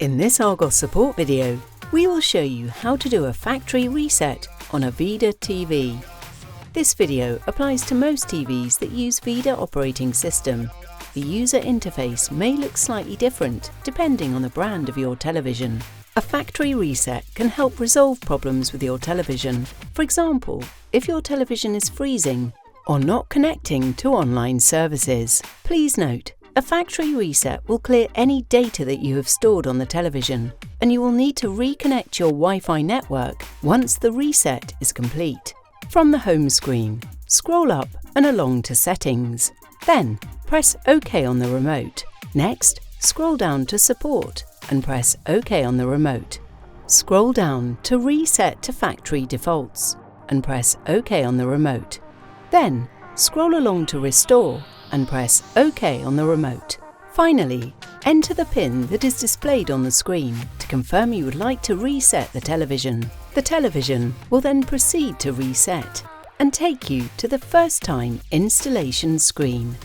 In this Argos Support video, we will show you how to do a factory reset on a VIDAA TV. This video applies to most TVs that use VIDAA operating system. The user interface may look slightly different depending on the brand of your television. A factory reset can help resolve problems with your television. For example, if your television is freezing or not connecting to online services. Please note, a factory reset will clear any data that you have stored on the television, and you will need to reconnect your Wi-Fi network once the reset is complete. From the home screen, scroll up and along to Settings. Then, press OK on the remote. Next, scroll down to Support and press OK on the remote. Scroll down to Reset to Factory Defaults and press OK on the remote. Then, scroll along to Restore and press OK on the remote. Finally, enter the PIN that is displayed on the screen to confirm you would like to reset the television. The television will then proceed to reset and take you to the first time installation screen.